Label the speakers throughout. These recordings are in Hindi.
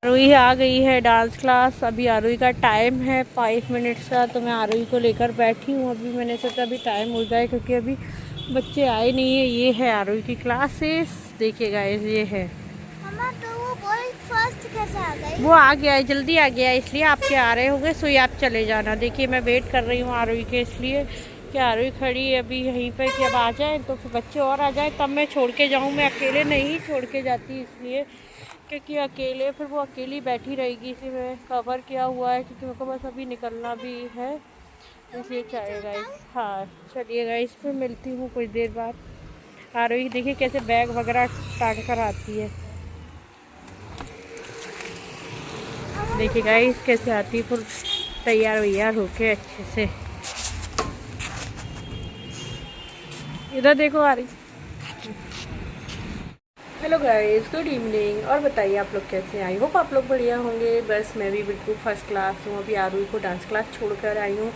Speaker 1: आरुई आ गई है डांस क्लास। अभी आरुई का टाइम है 5 मिनट्स का, तो मैं आरुई को लेकर बैठी हूँ। अभी मैंने सोचा अभी टाइम हो जाए क्योंकि अभी बच्चे आए नहीं है। ये है आरुई की क्लासेस, देखिएगा ये है।
Speaker 2: मम्मा तो वो बॉय फर्स्ट कैसे आ गई?
Speaker 1: वो आ गया है, जल्दी आ गया है, इसलिए आपके आ रहे होंगे, सो आप चले जाना। देखिए मैं वेट कर रही हूँ आरुई के, इसलिए कि आरुई खड़ी है अभी यहीं पे कि अब आ जाए तो फिर बच्चे और आ जाए तब मैं छोड़ के जाऊँ। मैं अकेले नहीं छोड़ के जाती, इसलिए क्योंकि अकेले फिर वो अकेली बैठी रहेगी। इसी में कवर किया हुआ है क्योंकि मेरे को बस अभी निकलना भी है, इसलिए चाहिए गाइस। हाँ चलिए गाइस, फिर मिलती हूँ कुछ देर बाद। आरुई देखिए कैसे बैग वगैरह टांग कर आती है। देखिए गाइस कैसे आती है फिर तैयार वैयार होके अच्छे से। इधर देखो आ रही। Hello guys, good evening. और बताइए आप लोग कैसे हैं? आई होप आप लोग बढ़िया होंगे। बस मैं भी बिल्कुल फर्स्ट क्लास हूँ। अभी आरुई को डांस क्लास छोड़कर आई हूँ,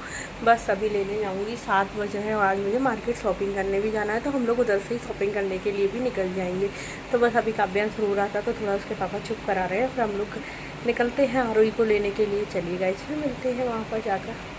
Speaker 1: बस अभी लेने जाऊँगी। 7 बजे है और आज मुझे मार्केट शॉपिंग करने भी जाना है, तो हम लोग उधर से ही शॉपिंग करने के लिए भी निकल जाएंगे। तो बस अभी काव्यांश रो रहा था तो थोड़ा उसके पापा चुप करा रहे हैं, फिर हम लोग निकलते हैं आरुई को लेने के लिए। चलिए गाइस फिर मिलते हैं वहाँ पर जाकर।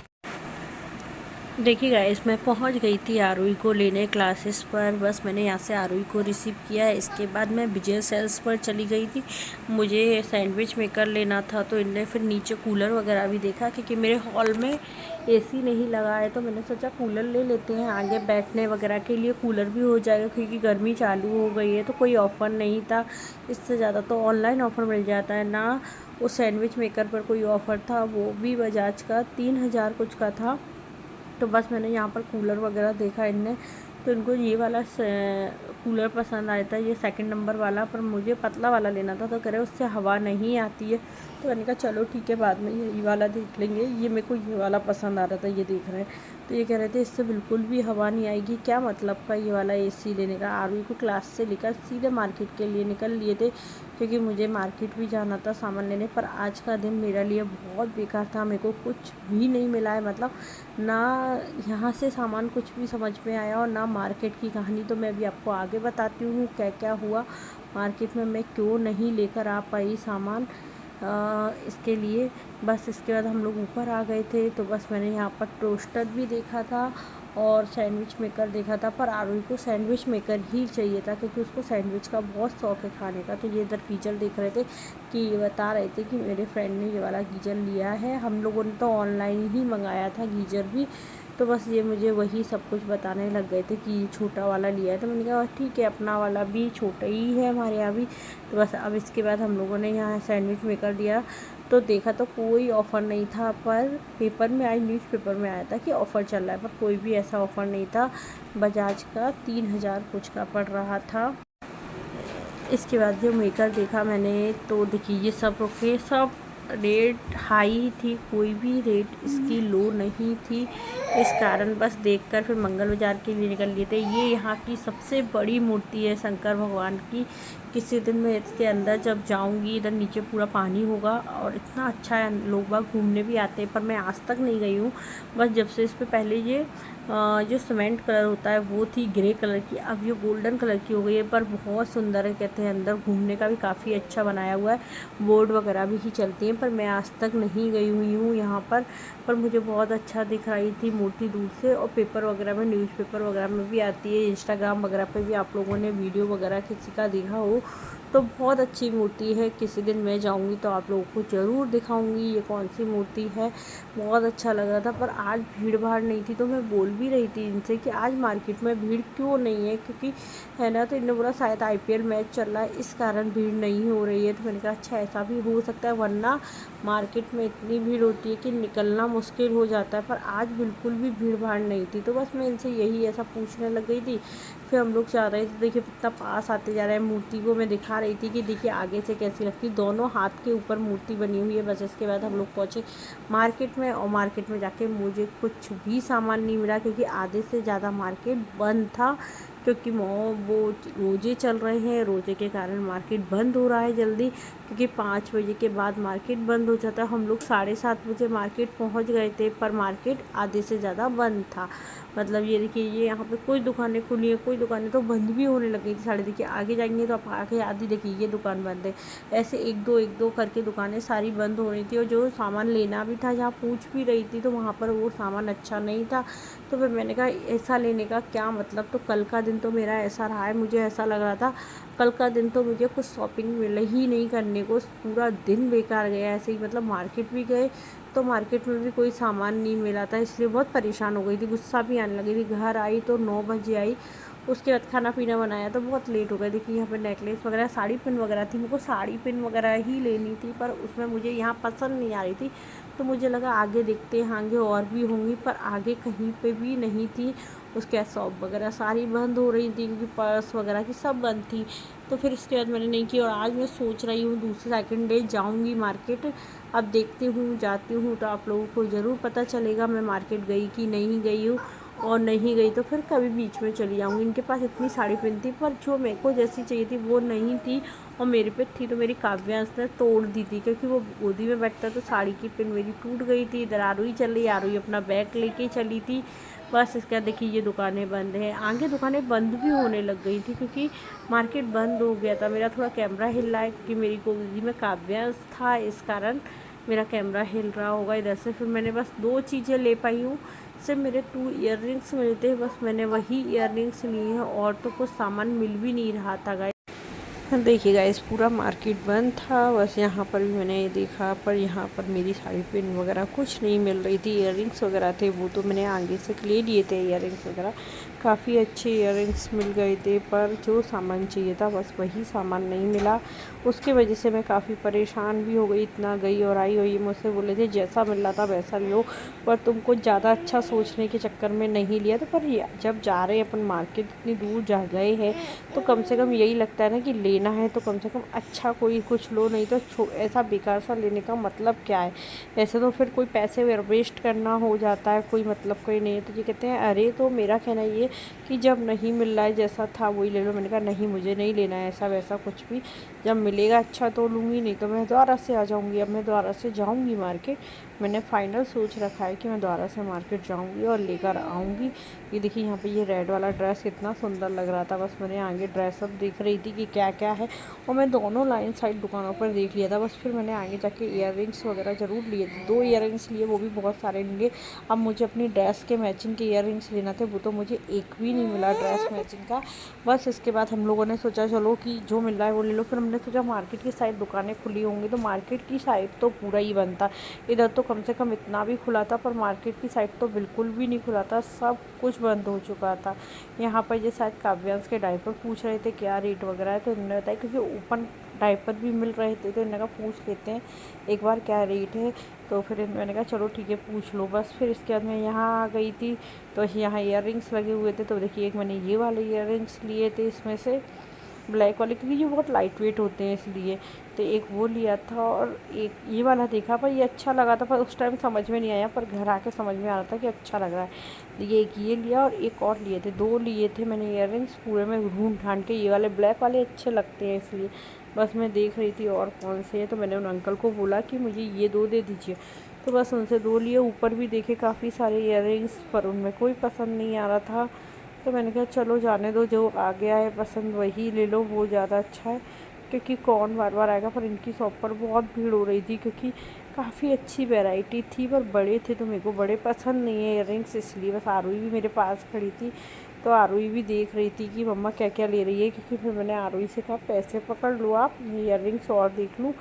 Speaker 1: देखिए गाइस मैं पहुंच गई थी आरुई को लेने क्लासेस पर। बस मैंने यहाँ से आरुई को रिसीव किया है। इसके बाद मैं विजय सेल्स पर चली गई थी, मुझे सैंडविच मेकर लेना था। तो इनने फिर नीचे कूलर वगैरह भी देखा क्योंकि मेरे हॉल में एसी नहीं लगा है, तो मैंने सोचा कूलर ले लेते हैं, आगे बैठने वगैरह के लिए कूलर भी हो जाएगा क्योंकि गर्मी चालू हो गई है। तो कोई ऑफ़र नहीं था, इससे ज़्यादा तो ऑनलाइन ऑफ़र मिल जाता है ना। उस सैंडविच मेकर पर कोई ऑफ़र था, वो भी बजाज का 3000 कुछ का था। तो बस मैंने यहाँ पर कूलर वगैरह देखा इनने, तो इनको ये वाला कूलर पसंद आया था, ये 2nd नंबर वाला। पर मुझे पतला वाला लेना था, तो कह रहे उससे हवा नहीं आती है। तो मैंने कहा चलो ठीक है, बाद में ये वाला देख लेंगे। ये मेरे को ये वाला पसंद आ रहा था, ये देख रहे हैं। तो ये कह रहे थे इससे बिल्कुल भी हवा नहीं आएगी। क्या मतलब का ये वाला एसी लेने का? आरुई को क्लास से लेकर सीधे मार्केट के लिए निकल लिए थे क्योंकि मुझे मार्केट भी जाना था सामान लेने। पर आज का दिन मेरे लिए बहुत बेकार था, मेरे को कुछ भी नहीं मिला है। मतलब ना यहाँ से सामान कुछ भी समझ में आया और ना मार्केट की कहानी। तो मैं भी आपको आगे बताती हूँ क्या क्या हुआ मार्केट में, मैं क्यों नहीं लेकर आ पाई सामान इसके लिए। बस इसके बाद हम लोग ऊपर आ गए थे। तो बस मैंने यहाँ पर टोस्टर भी देखा था और सैंडविच मेकर देखा था, पर आरुई को सैंडविच मेकर ही चाहिए था क्योंकि उसको सैंडविच का बहुत शौक है खाने का। तो ये इधर गीजर देख रहे थे कि ये बता रहे थे कि मेरे फ्रेंड ने ये वाला गीजर लिया है। हम लोगों ने तो ऑनलाइन ही मंगाया था गीजर भी। तो बस ये मुझे वही सब कुछ बताने लग गए थे कि छोटा वाला लिया है। तो मैंने कहा ठीक है, अपना वाला भी छोटा ही है हमारे यहाँ भी। तो बस अब इसके बाद हम लोगों ने यहाँ सैंडविच मेकर दिया, तो देखा तो कोई ऑफ़र नहीं था। पर पेपर में न्यूज़पेपर में आया था कि ऑफ़र चल रहा है, पर कोई भी ऐसा ऑफ़र नहीं था। बजाज का 3000 कुछ का पड़ रहा था। इसके बाद जो मेकर देखा मैंने, तो देखिए ये सब रुके, सब रेट हाई थी, कोई भी रेट इसकी लो नहीं थी। इस कारण बस देखकर फिर मंगल बाज़ार के लिए निकल लिए थे। ये यहाँ की सबसे बड़ी मूर्ति है शंकर भगवान की। किसी दिन मैं इसके अंदर जब जाऊँगी, इधर नीचे पूरा पानी होगा और इतना अच्छा है, लोग बाग घूमने भी आते हैं। पर मैं आज तक नहीं गई हूँ। बस जब से इस पर पहले ये जो सीमेंट कलर होता है वो थी ग्रे कलर की, अब ये गोल्डन कलर की हो गई है। पर बहुत सुंदर है, कहते हैं अंदर घूमने का भी काफ़ी अच्छा बनाया हुआ है, बोर्ड वगैरह भी ही चलती हैं। पर मैं आज तक नहीं गई हुई हूँ यहाँ पर मुझे बहुत अच्छा दिख रही थी मूर्ति दूर से। और पेपर वगैरह में, न्यूज़पेपर वगैरह में भी आती है, इंस्टाग्राम वगैरह पे भी आप लोगों ने वीडियो वगैरह किसी का देखा हो, तो बहुत अच्छी मूर्ति है। किसी दिन मैं जाऊंगी तो आप लोगों को ज़रूर दिखाऊंगी ये कौन सी मूर्ति है। बहुत अच्छा लग रहा था। पर आज भीड़ भाड़ नहीं थी, तो मैं बोल भी रही थी इनसे कि आज मार्केट में भीड़ क्यों नहीं है, क्योंकि है ना। तो इन्होंने बोला शायद IPL मैच चल रहा है, इस कारण भीड़ नहीं हो रही है। तो मैंने कहा अच्छा ऐसा भी हो सकता है, वरना मार्केट में इतनी भीड़ होती है कि निकलना मुश्किल हो जाता है। पर आज बिल्कुल भी भीड़ भाड़ नहीं थी। तो बस मैं इनसे यही ऐसा पूछने लग गई थी। फिर हम लोग जा रहे थे, देखिए कितना पास आते जा रहे हैं। मूर्ति को मैं दिखा रही थी कि देखिए आगे से कैसी लगती, दोनों हाथ के ऊपर मूर्ति बनी हुई है। बस इसके बाद हम लोग पहुँचे मार्केट में, और मार्केट में जाके मुझे कुछ भी सामान नहीं मिला क्योंकि आधे से ज़्यादा मार्केट बंद था। क्योंकि वो रोज़े चल रहे हैं, रोज़े के कारण मार्केट बंद हो रहा है जल्दी, क्योंकि 5 बजे के बाद मार्केट बंद हो जाता है। हम लोग 7:30 बजे मार्केट पहुंच गए थे, पर मार्केट आधे से ज़्यादा बंद था। मतलब ये देखिए, ये यहाँ पे कुछ दुकानें खुली हैं, कुछ दुकानें तो बंद भी होने लग गई थी। साढ़े देखिए आगे जाएंगे तो आप आगे आधी देखिए ये दुकान बंद है। ऐसे एक दो करके दुकानें सारी बंद हो रही थी। और जो सामान लेना भी था, जहाँ पूछ भी रही थी, तो वहाँ पर वो सामान अच्छा नहीं था। तो फिर मैंने कहा ऐसा लेने का क्या मतलब। तो कल का दिन तो मेरा ऐसा रहा है, मुझे ऐसा लग रहा था कल का दिन तो मुझे कुछ शॉपिंग मिला ही नहीं करने को। पूरा दिन बेकार गया ऐसे ही। मतलब मार्केट भी गए तो मार्केट में भी कोई सामान नहीं मिला था, इसलिए बहुत परेशान हो गई थी, गुस्सा भी आने लगी थी। घर आई तो 9 बजे आई। उसके बाद खाना पीना बनाया तो बहुत लेट हो गया। देखिए यहाँ पे नेकलेस वगैरह, साड़ी पिन वगैरह थी। मेरे को साड़ी पिन वगैरह ही लेनी थी, पर उसमें मुझे यहाँ पसंद नहीं आ रही थी। तो मुझे लगा आगे देखते हैं, आगे और भी होंगी, पर आगे कहीं पे भी नहीं थी। उसके बाद शॉप वगैरह सारी बंद हो रही थी, क्योंकि पर्स वगैरह की सब बंद थी। तो फिर इसके बाद मैंने नहीं की। और आज मैं सोच रही हूँ दूसरे सेकंड डे जाऊँगी मार्केट। अब देखती हूँ, जाती हूँ तो आप लोगों को ज़रूर पता चलेगा मैं मार्केट गई कि नहीं गई हूँ। और नहीं गई तो फिर कभी बीच में चली जाऊँगी। इनके पास इतनी साड़ी पिन थी, पर जो मेरे को जैसी चाहिए थी वो नहीं थी। और मेरे पे थी तो मेरी काव्यांश ने तोड़ दी थी, क्योंकि वो गोदी में बैठता तो साड़ी की पिन मेरी टूट गई थी। इधर आरुई चल रही, आरुई अपना बैग लेके चली थी। बस इसके बाद देखिए ये दुकानें बंद हैं। आगे दुकानें बंद भी होने लग गई थी, क्योंकि मार्केट बंद हो गया था। मेरा थोड़ा कैमरा हिल रहा है, क्योंकि मेरी गोदी में काव्यांश था, इस कारण मेरा कैमरा हिल रहा होगा इधर से। फिर मैंने बस 2 चीज़ें ले पाई हूँ। सिर्फ मेरे 2 ईयररिंग्स मिले थे, बस मैंने वही ईयररिंग्स लिए हैं, और तो कुछ सामान मिल भी नहीं रहा था गाइस। देखिए गाइस, पूरा मार्केट बंद था। बस यहाँ पर भी मैंने ये देखा, पर यहाँ पर मेरी साड़ी पिन वगैरह कुछ नहीं मिल रही थी। ईयररिंग्स वगैरह थे वो तो मैंने आगे से ले लिए थे। ईयररिंग्स वगैरह काफ़ी अच्छे ईयररिंग्स मिल गए थे, पर जो सामान चाहिए था बस वही सामान नहीं मिला। उसकी वजह से मैं काफ़ी परेशान भी हो गई। इतना गई और आई, और ये मुझसे बोले थे जैसा मिल रहा था वैसा लो, पर तुमको ज़्यादा अच्छा सोचने के चक्कर में नहीं लिया। तो पर जब जा रहे अपन मार्केट, इतनी दूर जा गए हैं, तो कम से कम यही लगता है ना कि लेना है तो कम से कम अच्छा कोई कुछ लो, नहीं तो ऐसा बेकार सा लेने का मतलब क्या है। ऐसे तो फिर कोई पैसे वेस्ट करना हो जाता है, कोई मतलब कोई नहीं है। तो ये कहते हैं अरे, तो मेरा कहना ये कि जब नहीं मिल रहा है जैसा था वही ले लो। मैंने कहा नहीं, मुझे नहीं लेना है ऐसा वैसा कुछ भी। जब मिलेगा अच्छा तो लूँगी, नहीं तो मैं दोबारा से आ जाऊँगी। अब मैं दोबारा से जाऊँगी मार्केट। मैंने फाइनल सोच रखा है कि मैं दोबारा से मार्केट जाऊँगी और लेकर आऊँगी। ये देखिए यहाँ पे ये रेड वाला ड्रेस कितना सुंदर लग रहा था। बस मैंने आगे ड्रेस अब देख रही थी कि क्या क्या है, और मैं दोनों लाइन साइड दुकानों पर देख लिया था। बस फिर मैंने आगे जाके ईयररिंग्स वगैरह ज़रूर लिए थे। 2 ईयररिंग्स लिए, वो भी बहुत सारे लिए। अब मुझे अपनी ड्रेस के मैचिंग के ईयररिंग्स लेना थे, वो तो मुझे एक भी नहीं मिला ड्रेस मैचिंग का। बस इसके बाद हम लोगों ने सोचा चलो कि जो मिल रहा है वो ले लो। फिर हमने सोचा मार्केट की साइड दुकानें खुली होंगी, तो मार्केट की साइड तो पूरा ही बंद था। इधर तो कम से कम इतना भी खुला था, पर मार्केट की साइड तो बिल्कुल भी नहीं खुला था, सब कुछ बंद हो चुका था। यहाँ पर ये शायद काव्यांश के डायपर पूछ रहे थे क्या रेट वगैरह है, तो इन्होंने बताया क्योंकि ओपन डायपर भी मिल रहे थे, तो इन्होंने कहा पूछ लेते हैं एक बार क्या रेट है। तो फिर मैंने कहा चलो ठीक है पूछ लो। बस फिर इसके बाद मैं यहाँ आ गई थी, तो यहाँ ईयररिंग्स लगे हुए थे। तो देखिए एक मैंने ये वाले ईयररिंग्स लिए थे इसमें से, ब्लैक वाले, क्योंकि ये बहुत लाइट वेट होते हैं इसलिए। तो एक वो लिया था, और एक ये वाला देखा, पर ये अच्छा लगा था, पर उस टाइम समझ में नहीं आया, पर घर आके समझ में आ रहा था कि अच्छा लग रहा है। ये एक ये लिया और एक और लिए थे, 2 लिए थे मैंने ईयररिंग्स। पूरे में ढूंढ ढांड के ये वाले ब्लैक वाले अच्छे लगते हैं, इसलिए बस मैं देख रही थी और कौन से हैं। तो मैंने उन अंकल को बोला कि मुझे ये 2 दे दीजिए, तो बस उनसे 2 लिए। ऊपर भी देखे काफ़ी सारे ईयररिंग्स, पर उनमें कोई पसंद नहीं आ रहा था। तो मैंने कहा चलो जाने दो, जो आ गया है पसंद वही ले लो, वो ज़्यादा अच्छा है, क्योंकि कौन बार बार आएगा। पर इनकी शॉप पर बहुत भीड़ हो रही थी, क्योंकि काफ़ी अच्छी वैरायटी थी, पर बड़े थे तो मेरे को बड़े पसंद नहीं है ईयररिंग्स, इसलिए बस आरुई भी मेरे पास खड़ी थी। तो आरुई भी देख रही थी कि मम्मा क्या क्या ले रही है, क्योंकि फिर मैंने आरुई से कहा पैसे पकड़ लो आप, ईयररिंग्स और देख लूँ।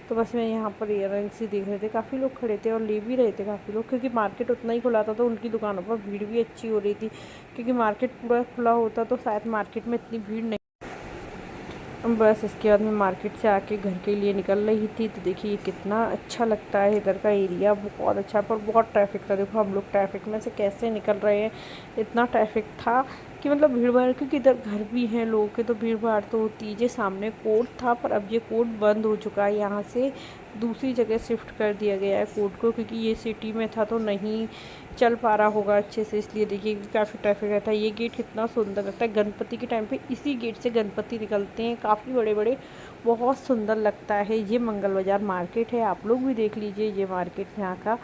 Speaker 1: तो बस मैं यहाँ पर ईयररिंग्स ही देख रहे थे, काफ़ी लोग खड़े थे और ले भी रहे थे काफ़ी लोग, क्योंकि मार्केट उतना ही खुला था, तो उनकी दुकानों पर भीड़ भी अच्छी हो रही थी। क्योंकि मार्केट पूरा खुला होता तो शायद मार्केट में इतनी भीड़ नहीं। बस इसके बाद मैं मार्केट से आके घर के लिए निकल रही थी। तो देखिए कितना अच्छा लगता है, इधर का एरिया बहुत अच्छा, पर बहुत ट्रैफिक था। देखो हम लोग ट्रैफिक में से कैसे निकल रहे हैं, इतना ट्रैफिक था कि मतलब भीड़ भाड़, क्योंकि इधर घर भी हैं लोगों के, तो भीड़ भाड़ तो होती है। ये सामने कोर्ट था, पर अब ये कोर्ट बंद हो चुका है, यहाँ से दूसरी जगह शिफ्ट कर दिया गया है कोर्ट को, क्योंकि ये सिटी में था तो नहीं चल पा रहा होगा अच्छे से, इसलिए देखिए काफ़ी ट्रैफिक रहता है। ये गेट कितना सुंदर लगता है, गणपति के टाइम पे इसी गेट से गणपति निकलते हैं, काफ़ी बड़े बड़े बहुत सुंदर लगता है। ये मंगल बाज़ार मार्केट है, आप लोग भी देख लीजिए ये मार्केट यहाँ का।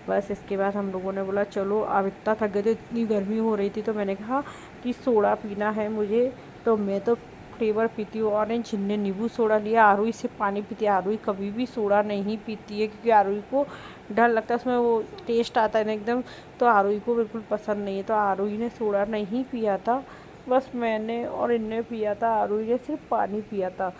Speaker 1: बस इसके बाद हम लोगों ने बोला चलो, अब इतना थक गए थे, इतनी गर्मी हो रही थी, तो मैंने कहा कि सोडा पीना है मुझे। तो मैं तो फ्लेवर पीती हूँ ऑरेंज, ने नींबू सोडा लिया। आरुई से पानी पीती है, आरुई कभी भी सोडा नहीं पीती है क्योंकि आरुई को डर लगता है, उसमें वो टेस्ट आता है ना एकदम, तो आरुई को बिल्कुल पसंद नहीं है। तो आरुई ने सोडा नहीं पिया था, बस मैंने और इनने पिया था, आरुई ने सिर्फ पानी पिया था।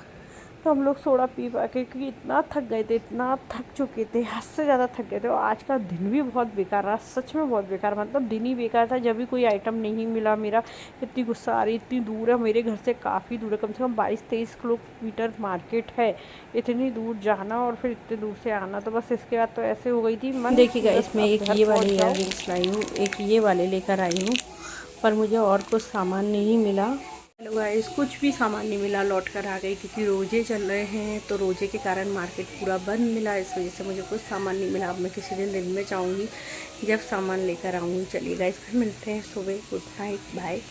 Speaker 1: तो हम लोग सोडा पी पा के, क्योंकि इतना थक गए थे, इतना थक चुके थे, हद से ज़्यादा थक गए थे। और आज का दिन भी बहुत बेकार रहा, सच में बहुत बेकार, मतलब दिन ही बेकार था। जब भी कोई आइटम नहीं मिला मेरा, इतनी गुस्सा आ रही, इतनी दूर है मेरे घर से, काफ़ी दूर है, कम से कम 22-23 किलोमीटर मार्केट है। इतनी दूर जाना और फिर इतनी दूर से आना, तो बस इसके बाद तो ऐसे हो गई थी मन। देखिएगा, इसमें एक ये वाले इयररिंग्स लाई हूँ, एक ये वाले लेकर आई हूँ, पर मुझे और कुछ सामान नहीं मिला। हेलो गाइस, कुछ भी सामान नहीं मिला, लौट कर आ गई क्योंकि रोजे चल रहे हैं, तो रोजे के कारण मार्केट पूरा बंद मिला, इस वजह से मुझे कुछ सामान नहीं मिला। अब मैं किसी दिन में जाऊंगी जब सामान लेकर आऊँगी। चलिए गाइस, फिर मिलते हैं सुबह। Good night, bye.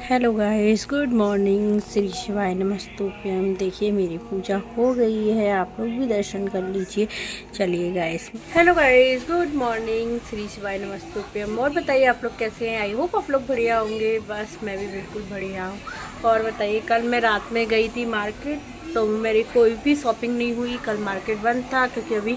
Speaker 1: Hello guys, good morning, Shri Shivay नमस्तुभ्यम। देखिए मेरी पूजा हो गई है, आप लोग भी दर्शन कर लीजिए। चलिए guys, hello guys, good morning, Shri Shivay नमस्तुभ्यम। और बताइए आप लोग कैसे हैं? आई होप आप लोग बढ़िया होंगे। बस मैं भी बिल्कुल बढ़िया हूँ। और बताइए, कल मैं रात में गई थी मार्केट, तो मेरी कोई भी शॉपिंग नहीं हुई। कल मार्केट बंद था क्योंकि अभी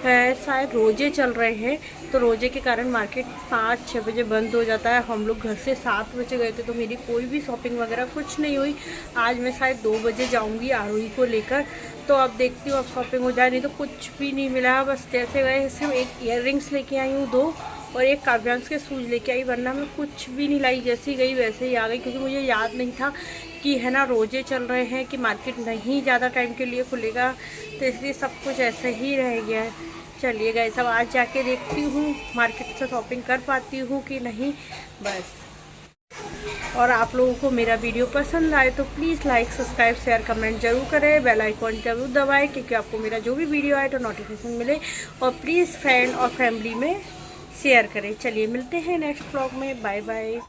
Speaker 1: शायद रोजे चल रहे हैं, तो रोजे के कारण मार्केट 5-6 बजे बंद हो जाता है। हम लोग घर से 7 बजे गए थे, तो मेरी कोई भी शॉपिंग वगैरह कुछ नहीं हुई। आज मैं शायद 2 बजे जाऊंगी आरोही को लेकर, तो अब देखती हूँ अब शॉपिंग हो जाए। नहीं तो कुछ भी नहीं मिला, बस जैसे गए सिर्फ एक ईयररिंग्स लेके आई हूँ 2, और एक काव्यांश के शूज़ लेके आई, वरना मैं कुछ भी नहीं लाई। जैसी गई वैसे ही आ गई, क्योंकि मुझे याद नहीं था कि है ना रोजे चल रहे हैं, कि मार्केट नहीं ज़्यादा टाइम के लिए खुलेगा, तो इसलिए सब कुछ ऐसे ही रह गया है। चलिए गाइस, अब आज जाके देखती हूँ मार्केट से शॉपिंग कर पाती हूँ कि नहीं, बस। और आप लोगों को मेरा वीडियो पसंद आए तो please like, subscribe, share, comment जरूर करें, बेल आइकॉन जरूर दबाएं, क्योंकि आपको मेरा जो भी वीडियो आए तो नोटिफिकेशन मिले। और प्लीज़ फ्रेंड और फैमिली में शेयर करें। चलिए मिलते हैं नेक्स्ट व्लॉग में, बाय बाय।